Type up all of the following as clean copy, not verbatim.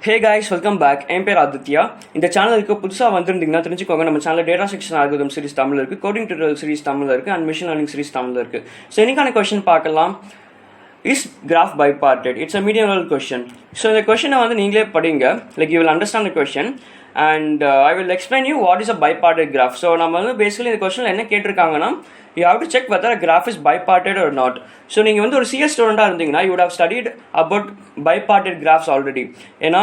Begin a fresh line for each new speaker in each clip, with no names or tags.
Hey guys, welcome back. என் பேர் ஆதித்யா. இந்த சேனலுக்கு புதுசாக வந்திருந்தீங்கன்னா தெரிஞ்சுக்கோங்க, நம்ம சேனலில் data section algorithm series Tamil இருக்குது, கோடிங் டியூட்டோரியல் சீரிஸ் தமிழ் இருக்குது, and machine learning series Tamil இருக்குது. ஸோ இன்னைக்கான கொஸ்டின் பார்க்கலாம். Is graph bipartite? It's a medium level question. So இந்த கொஸ்டினை வந்து நீங்களே படிங்க, like you will understand the question and I will explain you what is a bipartite graph. So நம்ம வந்து பேசிக்கலி இந்த கொஸ்டினில் என்ன கேட்டிருக்காங்கன்னா, you have to check whether a graph is bipartite or not. So நீங்கள் வந்து ஒரு CS ஸ்டூடெண்ட்டாக இருந்தீங்கன்னா you would have studied about bipartite graphs already. ஏன்னா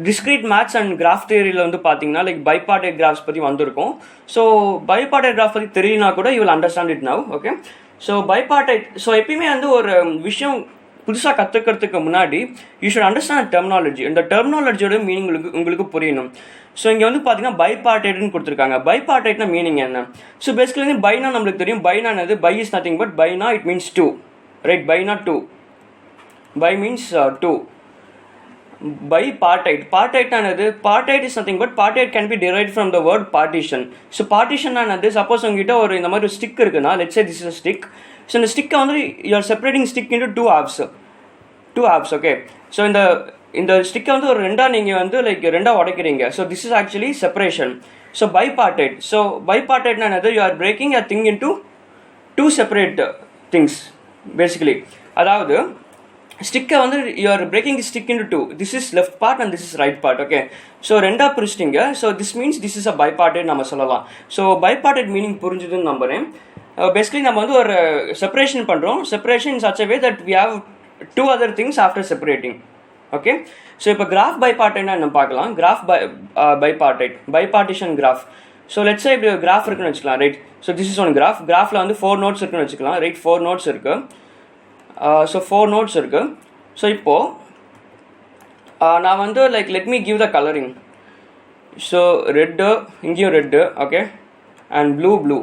discrete maths and graph theoryயில் வந்து பார்த்தீங்கன்னா லைக் bipartite graphs பற்றி வந்திருக்கும். ஸோ bipartite graph பற்றி தெரியலனா கூட you will understand it now. Okay. So bipartite, so எப்பயுமே வந்து ஒரு விஷயம் புதுசாக கற்றுக்கிறதுக்கு முன்னாடி யூ ஷுட் அண்டர்ஸ்டாண்ட் டெர்மினாலஜி. இந்த டெர்மினாலஜியோட மீனிங் உங்களுக்கு புரியணும். ஸோ இங்கே வந்து பார்த்தீங்கன்னா பைபார்ட்டைட்னு கொடுத்துருக்காங்க. பைபார்ட்டைட்னா மீனிங் என்ன? ஸோ பேசிக்கலி பைனா நம்மளுக்கு தெரியும். பைனா என்னது? பை இஸ் நத்திங் பட் பைனா இட் மீன்ஸ் டூ, ரைட்? பைனா two, bi means two. Bipartite, partyte என்னது? Partite is nothing but partite can be derived from the word partition. So partition என்னது? சப்போஸ் உங்ககிட்ட ஒரு இந்த மாதிரி ஸ்டிக் இருக்குன்னா, let's say this is a stick. So இந்த ஸ்டிக்கை வந்து you are separating stick into two halves, okay? So இந்த ஸ்டிக்கை வந்து ஒரு ரெண்டா நீங்கள் வந்து லைக் ரெண்டா உடைக்கிறீங்க. So this is actually separation. So bipartite. So பைபார்ட்டைட்னா என்னது? You are breaking a thing into two separate things basically. அதாவது ஸ்டிக்கை வந்து you are breaking the stick into two. This is left part and this is right part, okay? So ரெண்டா பிரிச்சிட்டிங்க. So this means this is a bipartite நம்ம சொல்லலாம். So பைபார்ட்டைட் meaning புரிஞ்சுதுன்னு நம்புறேன். Basically நம்ம வந்து ஒரு செப்பரேஷன் பண்ணுறோம். Separation in such a way that we have to other things after separating, okay? So இப்போ கிராஃப் பைபார்ட்டைட்னா என்ன பார்க்கலாம். Graph bipartite, bipartition graph. So let's say இப்படி ஒரு கிராஃப் இருக்குன்னு வச்சுக்கலாம், ரைட்? So this is one graph. கிராஃபில் வந்து 4 நோட்ஸ் இருக்குன்னு வச்சுக்கலாம், ரைட்? 4 நோட்ஸ் இருக்குது. ஸோ 4 நோட்ஸ் இருக்குது. ஸோ இப்போது நான் வந்து like let me give the colouring. So red, இங்கேயும் red, okay? And blue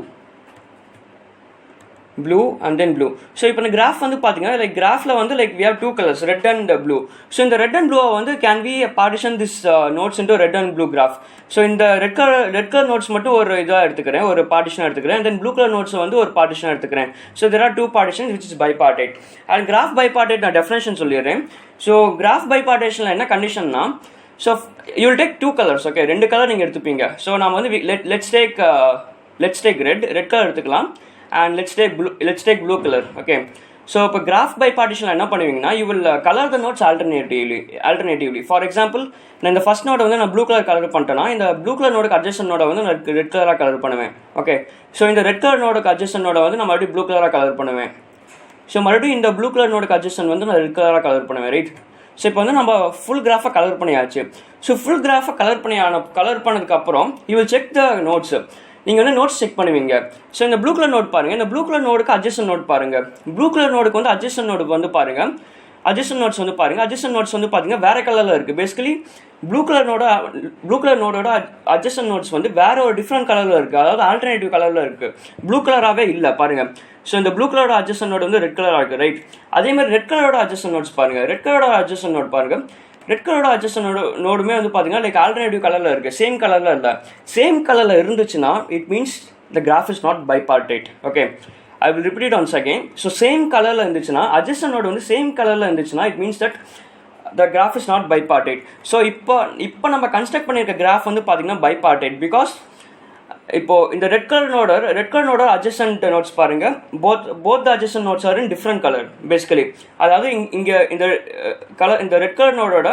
and then blue. So இப்போ இந்த கிராஃப் வந்து பார்த்தீங்கன்னா லைக் கிராஃபில் வந்து like we have two colors, red and blue. So இந்த ரெட் அண்ட் ப்ளூவை வந்து can we partition this nodes into red and blue graph. So இந்த ரெட் கலர் நோட்ஸ் மட்டும் ஒரு இதாக எடுத்துக்கிறேன், ஒரு பார்ட்டிஷன் எடுத்துக்கிறேன். And then blue colour nodes வந்து ஒரு பார்ட்டிஷன் எடுத்துக்கிறேன். So there are two partitions which is bipartite. And graph பைபார்ட்டைட் நான் டெஃபினேஷன் சொல்லிடுறேன். ஸோ கிராஃப் பைபார்ட்டேஷனில் என்ன கண்டிஷன்னா, so you will take 2 colours, okay? 2 colour நீங்கள் எடுத்துப்பீங்க. ஸோ நம்ம வந்து லெட்ஸ் டேக் ரெட் கலர் எடுத்துக்கலாம். And let's take blue color, okay? So இப்போ கிராஃப் பைபார்ட்டிஷனில் என்ன பண்ணுவீங்கன்னா, you will color the nodes alternatively. For example, நான் இந்த ஃபர்ஸ்ட் நோடை வந்து நான் ப்ளூ கலர் கலர் பண்ணிட்டேன்னா, இந்த ப்ளூ கலர் நோடுக்கு அட்ஜஸ்ட் நோடை வந்து நான் ரெட் கலராக கலர் பண்ணுவேன், ஓகே? ஸோ இந்த ரெட் கலர் நோடுக்கு அட்ஜஸ்ட் நோடை வந்து நான் மறுபடியும் ப்ளூ கலராக கலர் பண்ணுவேன். ஸோ மறுபடியும் இந்த ப்ளூ கலர் நோடுக்கு அட்ஜஸ்ட் வந்து நான் ரெட் கலராக கலர் பண்ணுவேன், ரைட்? ஸோ இப்போ வந்து நம்ம ஃபுல் கிராஃபை கலர் பண்ணியாச்சு. ஸோ ஃபுல் கிராஃபை கலர் பண்ணதுக்கப்புறம் you will check the nodes. நீங்கள் வந்து நோட்ஸ் செக் பண்ணுவீங்க. ஸோ இந்த ப்ளூ கலர் நோட் பாருங்கள், இந்த ப்ளூ கலர் நோடுக்கு அட்ஜஸ்ட் நோட் பாருங்கள். ப்ளூ கலர் நோடுக்கு வந்து அட்ஜஸ்ட் நோடு வந்து பாருங்கள், அட்ஜஸ்ட் நோட்ஸ் வந்து பாருங்கள். அட்ஜஸ்ட் நோட்ஸ் வந்து பார்த்தீங்கன்னா வேறு கலரில் இருக்குது. பேசிக்கலி ப்ளூ கலர் நோடோட அட்ஜஸ்ட் நோட்ஸ் வந்து வேற ஒரு டிஃப்ரெண்ட் கலரில் இருக்குது, அதாவது ஆல்டர்னேட்டிவ் கலரில் இருக்குது, ப்ளூ கலராகவே இல்லை பாருங்கள். ஸோ இந்த ப்ளூ கலரோட அட்ஜஸ்ட் நோட் வந்து ரெட் கலராக இருக்குது, ரைட்? அதேமாதிரி ரெட் கலரோட அட்ஜஸ்ட் நோட்ஸ் பாருங்கள். ரெட் கலரோட அட்ஜஸ்ட் நோட் பாருங்கள். ரெட் கலரோட அட்ஜஸ்ட் நோடுமே வந்து பார்த்தீங்கன்னா லைக் ஆல்டர்னேட்டிவ் கலரில் இருக்குது, சேம் கலரில் இல்லை. சேம் கலரில் இருந்துச்சுன்னா it means the graph is not bipartite, okay? I will repeat it once again. So same colorல இருந்துச்சுன்னா, adjacent node வந்து same colorல இருந்துச்சுன்னா it means that the graph is not bipartite. So இப்போ நம்ம கன்ஸ்ட்ரக்ட் பண்ணியிருக்க கிராஃப் வந்து பார்த்தீங்கன்னா bipartite because இப்போ இந்த ரெட் கலர் நோட adjacent nodes பாருங்க, both the adjacent nodes are in different color basically. அதாவது இங்க இந்த ரெட் கலர் நோடோட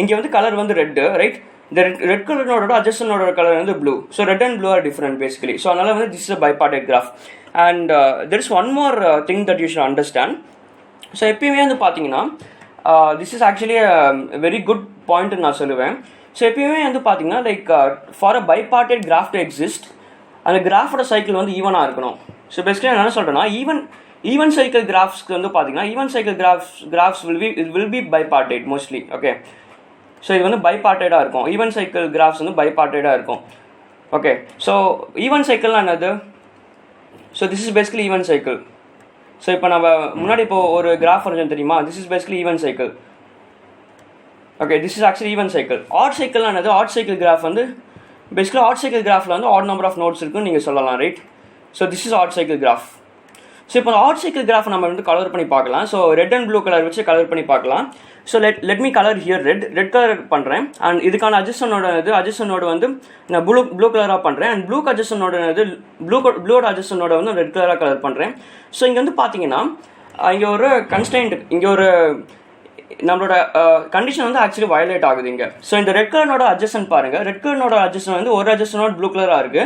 இங்க வந்து கலர் வந்து ரெட், ரைட்? இந்த ரெட் கலர் நோடோட அட்ஜஸ்ட் நோடோட கலர் வந்து blue. So red and blue are different basically. So அதனால வந்து this is a bipartite graph. And there is one more thing that you should understand. So எப்பயுமே வந்து பார்த்தீங்கன்னா this is actually very good பாயிண்ட்னு நான் சொல்லுவேன். So எப்பயுமே வந்து பார்த்தீங்கன்னா like for a bipartite graph to exist, அந்த கிராஃபோட சைக்கிள் வந்து ஈவனாக இருக்கணும். ஸோ பேசிக்கலி நான் என்ன சொல்கிறேன்னா, ஈவன் சைக்கிள் கிராஃப்ஸ்க்கு வந்து பார்த்தீங்கன்னா even cycle graphs will be bipartite mostly, okay? So இது வந்து பைபார்ட்டைடாக இருக்கும். ஈவன் சைக்கிள் கிராஃப்ஸ் வந்து பைபார்ட்டைடாக இருக்கும், ஓகே? ஸோ ஈவன் சைக்கிள்னா என்னது? So this is basically even cycle. So இப்போ நம்ம முன்னாடி இப்போ ஒரு கிராஃப் வரைஞ்சோம் தெரியுமா? This is basically even cycle, okay? This is actually even cycle. Odd சைக்கிள்னா என்னது? ஆட் சைக்கிள் கிராஃப் வந்து பேசிக்கலி ஆட் சைக்கிள் கிராஃபில் வந்து ஆட் நம்பர் ஆஃப் நோட்ஸ் இருக்குன்னு நீங்கள் சொல்லலாம், right? So this is odd cycle graph. So இப்போ ஆட் சைக்கிள் கிராஃப் நம்ம வந்து கலர் பண்ணி பார்க்கலாம். So red and blue colour வச்சு கலர் பண்ணி பார்க்கலாம். So let me color here red colour பண்ணுறேன். அண்ட் இதுக்கான adjacent node வந்து நான் ப்ளூ கலராக பண்ணுறேன். அண்ட் ப்ளூ adjacent node வந்து ரெட் கலராக கலர் பண்ணுறேன். ஸோ இங்கே வந்து பார்த்தீங்கன்னா இங்கே ஒரு கன்ஸ்டன்ட், இங்கே ஒரு நம்மளோட கண்டிஷன் வந்து ஆக்சுவலி வயலேட் ஆகுது இங்கே. ஸோ இந்த ரெட் கலரோட adjacent பாருங்கள், ரெட் கலரோட adjacent வந்து ஒரு adjacent node ப்ளூ கலராக இருக்குது,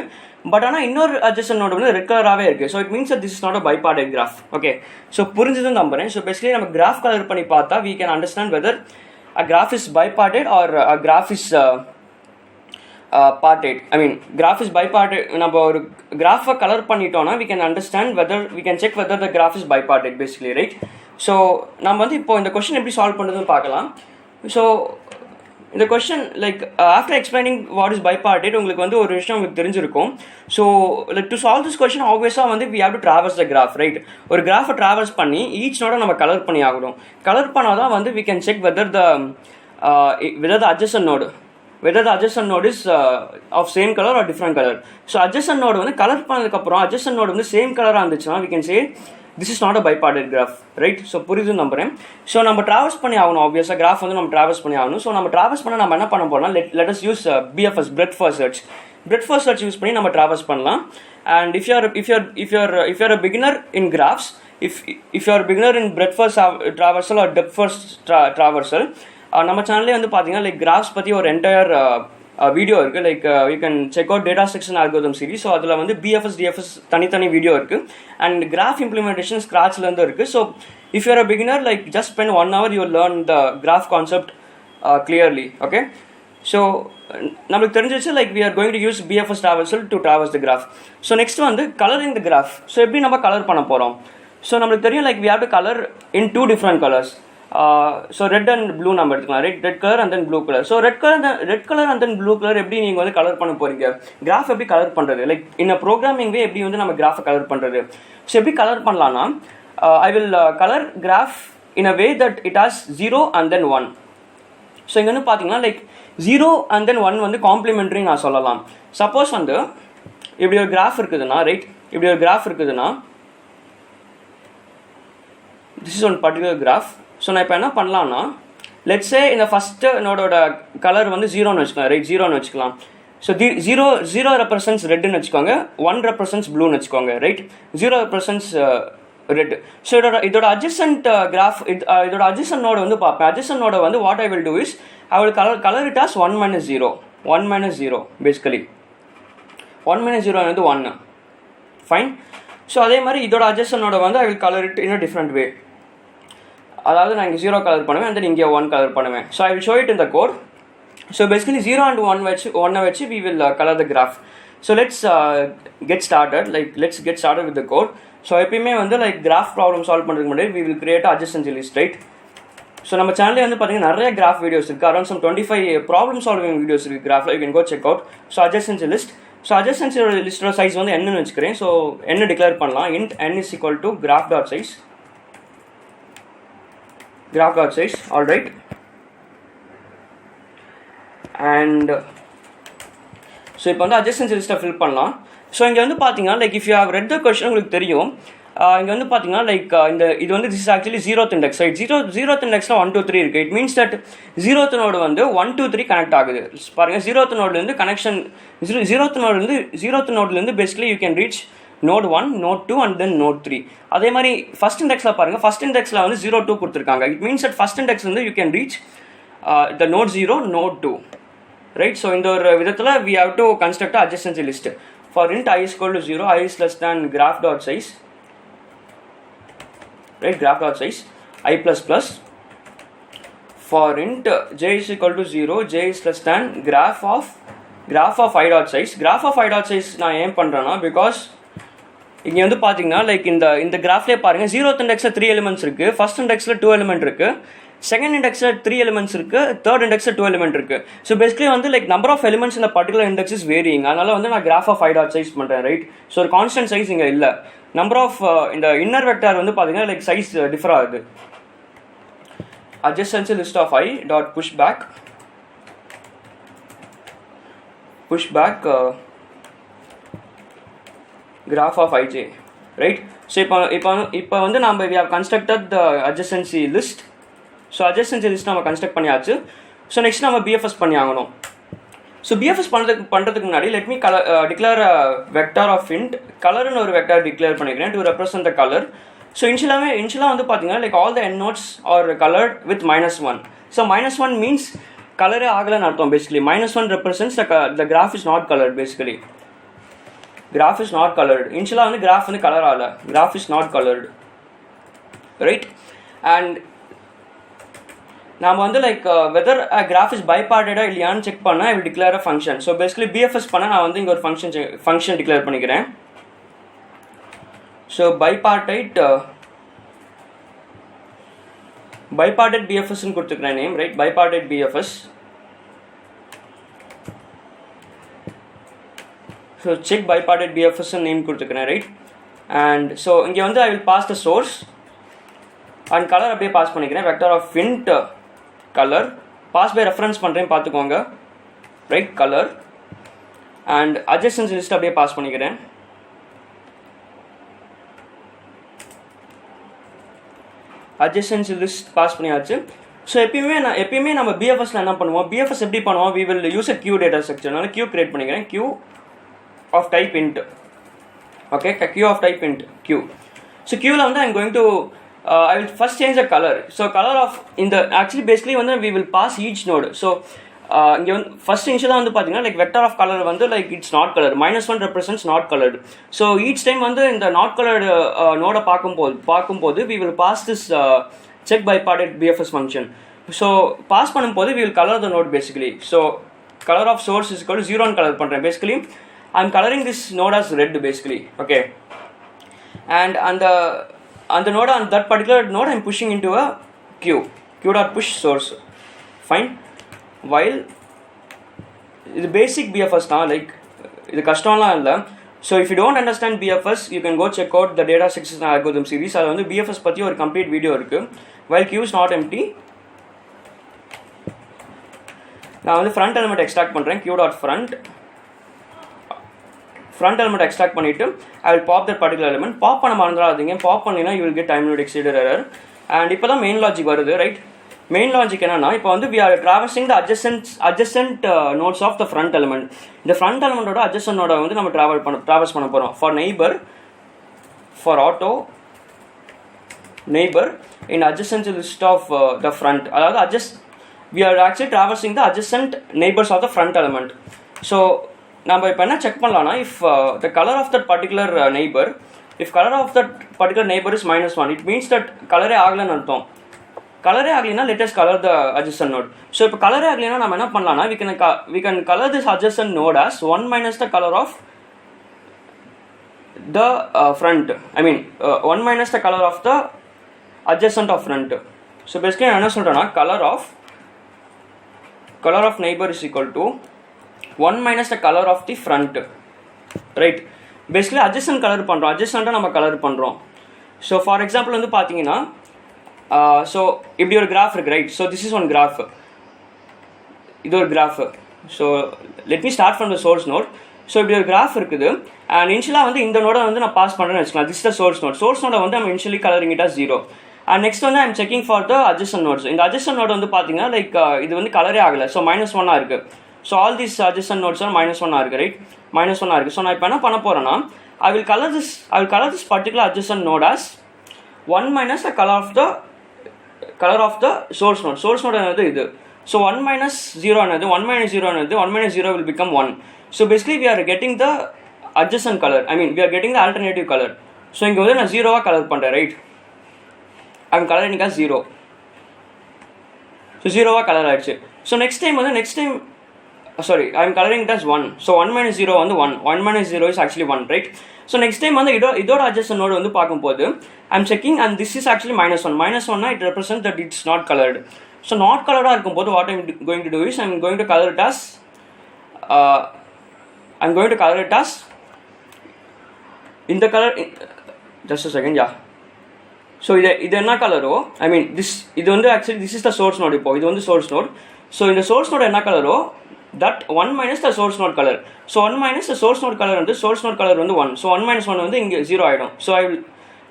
பட் ஆனால் இன்னொரு adjacent node வந்து ரெட் கலராகவே இருக்குது. So it means that this is not a bipartite graph. Okay, so புரிஞ்சதுன்னு நம்புறேன். ஸோ பேசிக்கலி நம்ம கிராஃப் கலர் பண்ணி பார்த்தா we can understand whether a graph is bipartite or a graph is partite. I mean graph is bipartite. நம்ம ஒரு கிராஃபை colour பண்ணிட்டோம்னா we can understand whether we can check whether the graph is bipartite basically, right? So நம்ம வந்து இப்போ இந்த question எப்படி solve பண்ணுறதுன்னு பார்க்கலாம். ஸோ இந்த question like after explaining what is bipartite உங்களுக்கு வந்து ஒரு விஷயம் உங்களுக்கு தெரிஞ்சிருக்கும். So like to solve this question ஆப்வியஸாக வந்து we have to traverse the graph, right? ஒரு கிராஃபை ட்ராவர்ஸ் பண்ணி ஈச் நோட நம்ம கலர் பண்ணி ஆகணும். கலர் பண்ணால் தான் வந்து we can check whether the adjacent node is of same color or different color. So adjacent node வந்து கலர் பண்ணதுக்கப்புறம் adjacent node வந்து சேம் கலராக இருந்துச்சுன்னா we can say this is not a bipartite graph, right? So புரியுதுன்னு நம்புறேன். So நம்ம travels பண்ணி ஆகணும், ஆப்வியஸாக கிராஃப் வந்து நம்ம ட்ராவல்ஸ் பண்ணி ஆகணும். ஸோ நம்ம ட்ராவல்ஸ் பண்ண நம்ம என்ன பண்ண போறோம்னா let us use BFS, breadth first search use பண்ணி நம்ம ட்ராவல்ஸ் பண்ணலாம். And if you're a beginner in graphs, if you're a beginner in breadth first traversal or depth first traversal, நம்ம சேனல்லே வந்து பார்த்தீங்கன்னா லைக் கிராஃப்ஸ் பற்றி ஒரு என்டையர் வீடியோ இருக்குது. Like you can check out data section algorithm series. So அதில் வந்து BFS DFS தனித்தனி வீடியோ இருக்குது. அண்ட் கிராஃப் இம்ப்ளிமெண்டேஷன் ஸ்க்ராட்ச்லேருந்து இருக்குது. So if you're a beginner like just spend 1 hour you learn the graph concept clearly. Okay, so நம்மளுக்கு தெரிஞ்சிச்சு like we are going to use BFS traversal to traverse the graph. So next வந்து colouring the graph. So எப்படி நம்ம colour பண்ண போகிறோம்? So நம்மளுக்கு தெரியும் like we have to colour in 2 different colors. So red and blue நம்ம எடுத்துக்கலாம், right? Red colour and then blue colour. So red colour and then blue colour எப்படி நீங்கள் வந்து கலர் பண்ண போறீங்க? கிராஃப் எப்படி கலர் பண்ணுறது? லைக் இன் அ ப்ரோக்ராமிங் வே எப்படி வந்து நம்ம கிராஃபை கலர் பண்ணுறது? ஸோ எப்படி கலர் பண்ணலாம்னா I will colour graph in a way that it has 0 and then 1. So இங்கே வந்து பார்த்தீங்கன்னா லைக் 0 and then 1 வந்து காம்ப்ளிமெண்ட்ரி நான் சொல்லலாம். சப்போஸ் வந்து இப்படி ஒரு கிராஃப் இருக்குதுன்னா, ரைட்? இப்படி ஒரு கிராஃப் இருக்குதுன்னா this is one particular graph. So நான் இப்போ என்ன பண்ணலாம்னா லெட்ஸே இந்த ஃபஸ்ட்டு நோடோட கலர் வந்து 0ன்னு வச்சுக்கலாம், ரைட்? 0ன்னு வச்சுக்கலாம். ஸோ 0 ரெப்ரசன்ஸ் ரெட்டுன்னு வச்சுக்கோங்க, 1 ரெப்ரசன்ஸ் ப்ளூன்னு வச்சுக்கோங்க, ரைட்? 0 represents red. ஸோ இதோட அட்ஜசன்ட் கிராஃப், இதோட அட்ஜசன்ட் நோட வந்து பார்ப்பேன். அட்ஜசன்ட் நோட வந்து what I will do is I will colour it as 1 - 0 basically. 1 - 0 வந்து 1, ஃபைன். ஸோ அதே மாதிரி இதோட அட்ஜசன்ட் நோட வந்து I will colour it in a different way. அதாவது நான் இங்கே 0 கலர் பண்ணுவேன் and then இங்கே 1 கலர் பண்ணுவேன். So I will show it in the code. So basically 0 and 1 வச்சு we will color the graph. So let's get started with the code. So எப்பயுமே வந்து like graph problem solve பண்ணுறதுக்கு முன்னாடி we will create adjacency list, right? So நம்ம சேனல்லே வந்து பார்த்தீங்கன்னா நிறைய கிராஃப் வீடியோஸ் இருக்குது, around some 25 problem solving videos இருக்குது கிராஃபில். You can go check out. So adjacency list. So adjacency லிஸ்டோட சைஸ் வந்து என்னன்னு வச்சுக்கிறேன். ஸோ என்ன டிக்ளேர் பண்ணலாம்? int n is equal to graph.size. All right. And so இப்போ வந்து adjacency லிஸ்ட்டை ஃபில் பண்ணலாம். ஸோ இங்கே வந்து பார்த்தீங்கன்னா like if you have read the question உங்களுக்கு தெரியும். இங்கே வந்து பார்த்தீங்கன்னா லைக் இது வந்து this is actually 0th index, right? 0th இண்டெக்ஸில் 1 2 3 இருக்குது. It means that 0th node வந்து 1 2 3 கனெக்ட் ஆகுது. பாருங்கள், 0th நோட்லேருந்து கனெக்ஷன் 0th நோட்லேருந்து basically you can reach node 1, node 2 and then node 3. அதே மாதிரி ஃபர்ஸ்ட் இண்டெக்ஸில் பாருங்கள், ஃபர்ஸ்ட் இண்டெக்ஸில் வந்து 0 2 கொடுத்துருக்காங்க. It means that first index வந்து you can reach the node 0, node 2, right? So இந்த ஒரு விதத்தில் we have to construct a adjacency list. For int I is equal to 0, I is less than graph.size, right? Graph.size I plus plus. For int j is equal to 0, j is less than graph of I.size. Graph of I.size நான் ஏன் பண்ணுறேன்னா because இங்கே வந்து பார்த்தீங்கன்னா like இந்த கிராஃப்லேயே பாருங்கள் 0th இண்டெக்ஸில் 3 elements இருக்குது, first இண்டெக்ஸில் 2 element இருக்குது, செகண்ட் இண்டெக்ஸில் 3 எலிமெண்ட்ஸ் இருக்குது, தேர்ட் இண்டெக்ஸில் 2 எலிமெண்ட் இருக்குது. ஸோ பேசிக்கலி வந்து லைக் நம்பர் ஆஃப் எலிமெண்ட்ஸ் இந்த பர்டிகுலர் இண்டெக்ஸ் இஸ் வேரியிங். அதனால வந்து நான் கிராஃப் ஆஃப் I.size பண்ணுறேன், ரைட்? ஸோ ஒரு கான்ஸ்டன்ட் சைஸ் இங்கே இல்லை. நம்பர் ஆஃப் இந்த இன்னர் வெக்டார் வந்து பார்த்தீங்கன்னா லைக் சைஸ் டிஃபர் ஆகுது. adjacency list of I dot push back graph of ij, right? So இப்போ வந்து நம்ம we have constructed the adjacency list. So adjacency list நம்ம கன்ஸ்ட்ரக்ட் பண்ணியாச்சு. ஸோ நெக்ஸ்ட் நம்ம BFS பண்ணி ஆகணும். ஸோ BFS பண்ணுறதுக்கு முன்னாடி let me declare a vector of int கலர்னு ஒரு வெக்டார் டிக்ளேர் பண்ணிக்கிறேன் to represent the color. So இனிஷியலாக வந்து பார்த்தீங்கன்னா like all the end nodes are colored with -1. So -1 means கலரே ஆகலைன்னு அர்த்தம் basically. -1 represents the graph is not colored basically. Graph is not colored. இனிஷியலாக வந்து graph வந்து கலர் ஆகலை. Graph is not colored. Right? And நாம் வந்து லைக் வெதர் கிராஃப் இஸ் பைபார்ட்டடாக இல்லையான்னு செக் பண்ணால் I will declare a function. So basically BFS பண்ணால் நான் வந்து இங்கே ஒரு ஃபங்க்ஷன் டிக்ளேர் பண்ணிக்கிறேன். ஸோ பைபார்டைட் பிஎஃப்எஸ்ன்னு கொடுத்துக்கிறேன் name. Right, bipartite BFS. So check bipartite பிஎஃப்எஸ்ன்னு நேம் கொடுத்துக்கிறேன். ரைட், அண்ட் ஸோ இங்கே வந்து I will pass the source and colour அப்படியே பாஸ் பண்ணிக்கிறேன். Vector of int colour pass by reference பண்ணுறேன் பார்த்துக்கோங்க. Right, colour and adjacency list அப்படியே pass பண்ணிக்கிறேன். adjacency லிஸ்ட் பாஸ் பண்ணியாச்சு. ஸோ எப்பயுமே நம்ம பிஎஃப்எஸ்ல என்ன பண்ணுவோம், பிஎஃப்எஸ் எப்படி பண்ணுவோம், we will use a queue data structure. அதனால queue கிரியேட் பண்ணிக்கிறேன். queue of type int. ஓகே, queue of type int queue. ஸோ queueல வந்து I'm going to I will first change the color. So color of in the actually basically வந்து we will pass each node. So இங்கே வந்து first இனிஷியலாக வந்து பார்த்தீங்கன்னா லைக் வெக்டர் ஆஃப் கலர் வந்து like it's not colour. -1 represents not coloured. So each time வந்து இந்த not coloured நோடை பார்க்கும்போது we will pass this check bipartite BFS function. So pass பண்ணும்போது we will color the node basically. So color of source is equal to 0 colour பண்ணுறேன். basically I'm coloring this node as red basically. okay, and அந்த node, on that particular node I'm pushing into a queue dot push source. fine, while இது basic BFS தான், like இது கஷ்டம்லாம் இல்லை. So if you don't understand BFS you can go check out the data structures and algorithm series. அதில் வந்து BFS பற்றி ஒரு complete video இருக்குது. while queue is not empty, நான் வந்து front element extract பண்ணுறேன். queue dot front element extract பண்ணிட்டு I will pop that particular element. Pop பண்ண மறந்துடாதீங்க. பாப் பண்ணினா you will get time limit exceeded error. and இப்போ தான் மெயின் லாஜிக் வருது. ரைட், மெயின் லாஜிக் என்னன்னா இப்போ வந்து we are traversing the adjacent nodes of the front element. இந்த front elementோட adjacent node வந்து நம்ம traverse பண்ண போகிறோம். for neighbor, for auto neighbor in adjacent list of the front. அதாவது we are actually traversing the adjacent neighbors of the front element. so நம்ம இப்போ என்ன check பண்ணலாம்னா if the color of that particular neighbor, if color of that particular neighbor is -1, it means that கலரே ஆகலைன்னு அர்த்தம். கலரே ஆகலைன்னா let us color the adjacent node. So இப்போ கலரே ஆகலைன்னா நம்ம என்ன பண்ணலாம்னா we can color this adjacent node as 1 minus the color of the front. I mean 1 minus the color of the adjacent of front. So basically நான் என்ன சொல்கிறேன்னா color of neighbor is equal to 1 minus the color of the front. Right, basically adjacent colour பண்ணுறோம், adjacent நம்ம colour பண்ணுறோம். So for example வந்து பார்த்தீங்கன்னா so இப்படி ஒரு கிராஃப் இருக்குது. Right, so this is one graph, இது ஒரு கிராஃப். So let me start from the source node. So இப்படி ஒரு கிராஃப் இருக்குது. அண்ட் இனிஷியலாக வந்து இந்த நோடை வந்து நான் பாஸ் பண்ணுறேன்னு வச்சுக்கலாம். திஸ் த சோர்ஸ் நோடை வந்து நம்ம initially colouring it as 0. And next வந்து I'm checking for the adjacent nodes. இந்த adjacent node வந்து பார்த்தீங்கன்னா லைக் இது வந்து கலரே ஆகலை. ஸோ -1 இருக்குது. So all these adjacent nodes are -1 இருக்குது. ரைட், -1 இருக்குது. ஸோ நான் இப்போ என்ன பண்ண போகிறேன்னா I will color this particular adjacent node as 1 minus the color of the source node. source node என்னது இது. ஸோ 1 minus 0 என்னது, 1 minus 0 என்னது, 1 minus 0 will become 1. So basically we are getting the adjacent color, I mean we are getting the alternative color. ஸோ இங்கே வந்து நான் 0-ஆக colour பண்ணுறேன். Right, I am coloring as 0. So 0-ஆக கலர் ஆகிடுச்சு. So next time sorry, I am coloring it as 1. So 1 minus 0 வந்து 1. 1 minus 0 is actually 1, right? So next time வந்து இதோட adjacent node வந்து பார்க்கும்போது I am checking and this is actually -1. -1 it represents that it's not colored. So not colored இருக்கும்போது what I am going to do is I am going to color it as in the color, just a second, yeah. So இது என்ன கலரோ, I mean இது வந்து actually this is the source node. இப்போ இது வந்து source node. So இந்த source node என்ன கலரோ that 1 minus the source node color. So 1 minus the source node color வந்து source node color வந்து 1. So 1 minus 1 வந்து இங்கே 0 ஆகிடும். So I will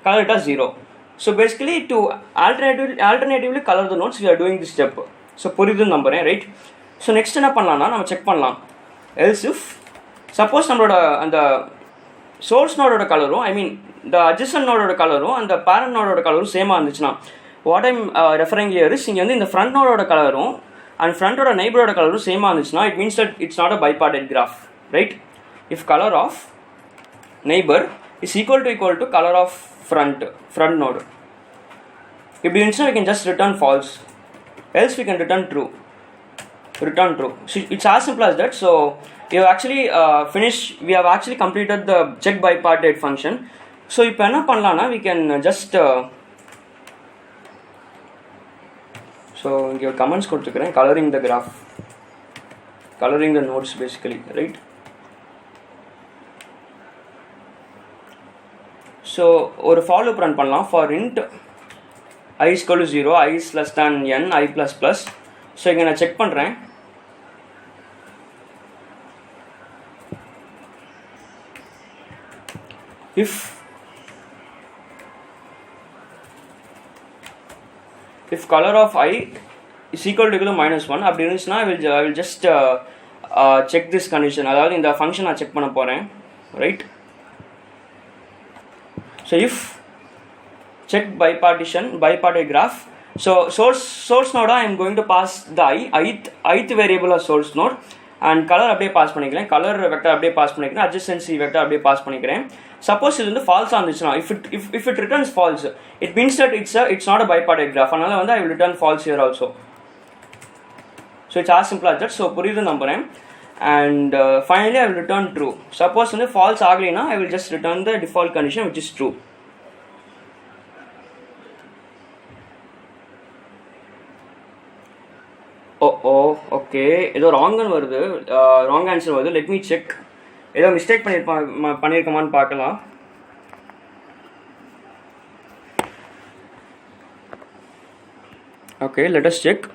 color it as 0. So basically to alternatively color the nodes, we are doing this step. So புரியுதுன்னு நம்புறேன், right? So next என்ன பண்ணலாம்னா நம்ம check பண்ணலாம். எல்ஸ் இஃப் சப்போஸ் நம்மளோட அந்த சோர்ஸ் நோடோட கலரும் the adjacent நோடோட கலரும் அந்த பேரண்ட் நோடோட கலரும் சேமாக இருந்துச்சுன்னா, what I'm referring here is, இங்கே வந்து இந்த ஃப்ரண்ட் நோடோட கலரும் அண்ட் ஃப்ரண்டோட நெய்பரோட கலரும் சேமாக இருந்துச்சுன்னா, it means that it's not a bipartite graph, right? If colour of neighbour is equal to color of front node. If we can just return false, else we can return true. So it's as simple as that. So we have actually we have actually completed the check bipartite function. So if we can just so your comments coloring the graph, coloring the nodes basically, right? So ஒரு for loop run பண்ணலாம். For int I is equal to 0, I is less than n, I plus plus. So இங்கே நான் check பண்ணுறேன். if color of I is equal to -1 அப்படி இருந்துச்சுன்னா I will just check this condition. அதாவது இந்த function நான் check பண்ண போகிறேன், right? So if check bipartite graph, so source node I am going to pass the ith variable of source node and color அப்படியே pass பண்ணிக்கிறேன், color vector அப்படியே pass பண்ணிக்கிறேன், adjacency vector அப்படியே பாஸ் பண்ணிக்கிறேன். Suppose இது வந்து false ஆந்துச்சுனா, if it returns false, it means that it's not a bipartite graph. அதனால வந்து I will return false here also. So it's as simple as that. So புரியுது நம்புறேன். And finally I will return true. Suppose வந்து false ஆகலைனா I will just return the default condition which is true. Okay, ஏதோ ராங்னு வருது, wrong answer வருது. Let me check, ஏதோ mistake பண்ணியிருக்கோமான்னு பார்க்கலாம். Okay, let us check.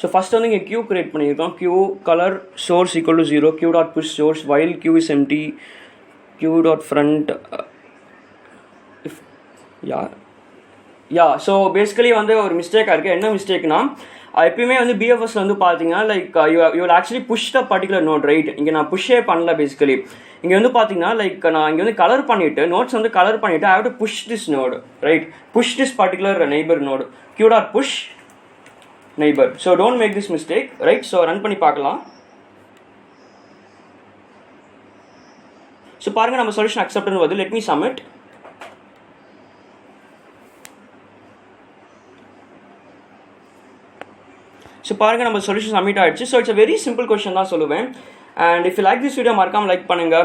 So first வந்து இங்கே q கிரியேட் பண்ணியிருக்கோம். q colour source equal to 0, q dot push source while q is empty, q dot front if so basically வந்து ஒரு மிஸ்டேக்காக இருக்குது. என்ன மிஸ்டேக்னா, எப்பயுமே வந்து பிஎஃப்எஸ்ல வந்து பார்த்தீங்கன்னா like you will actually push the particular node, right? இங்கே நான் புஷ்ஷே பண்ணல. பேசிக்கலி இங்கே வந்து பார்த்தீங்கன்னா லைக் நான் இங்கே வந்து கலர் பண்ணிவிட்டு நோட்ஸ் வந்து கலர் பண்ணிவிட்டு I have to push this node, right? Push this particular neighbour node, q dot push neighbor. So don't make this mistake, right? So run பண்ணி பார்க்கலாம். So பாருங்க நம்ம சொல்யூஷன் அக்செப்ட்னு வருது. let me submit. So பாருங்க நம்ம solution submit ஆயிடுச்சு. So it's a very simple question தான் சொல்லுவேன். And if you like this video மறக்காம லைக் பண்ணுங்க.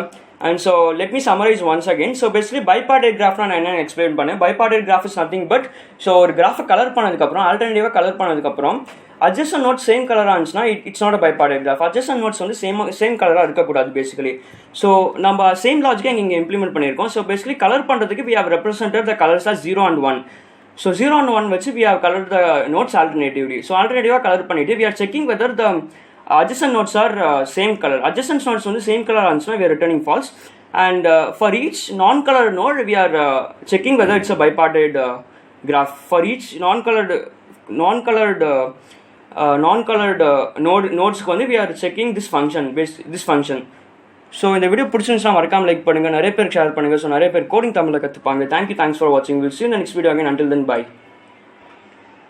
And so let me summarize once again. So basically bipartite graph நான் என்ன எக்ஸ்பிளைன் பண்ணேன். bipartite graph is nothing but, so ஒரு கிராஃபை colour பண்ணதுக்கப்புறம் ஆல்டர்னேட்டிவாக colour பண்ணதுக்கப்புறம் adjacent nodes சேம் கலராக இருந்துச்சுன்னா it's not a bipartite graph. adjacent nodes வந்து சேம் கலராக இருக்கக்கூடாது பேசிக்கலி. ஸோ நம்ம சேம் லாஜிக்கை இங்கே இம்ப்ளிமெண்ட் பண்ணியிருக்கோம். ஸோ பேசிக்கலி கலர் பண்ணுறதுக்கு we have represented the colors as 0 and 1. So 0 and 1 வச்சு we have colored the nodes alternatively. So alternative colour பண்ணிட்டு we are checking whether the adjacent nodes are same color. Adjacent nodes வந்து same color ஆச்சுன்னா we are returning false. And for each non-colored node we are checking whether it's a bipartite graph. For each non-colored nodes வந்து we are checking this function. So இந்த video பிடிச்சிருந்துச்சுன்னா மறக்காம like பண்ணுங்கள், நிறைய பேருக்கு share பண்ணுங்கள். So நிறைய பேர் கோடிங் தமிழில் கற்றுப்பாங்க. தேங்க்ஸ் ஃபார் வாட்சிங். Will see you in the next video again. Until then, bye.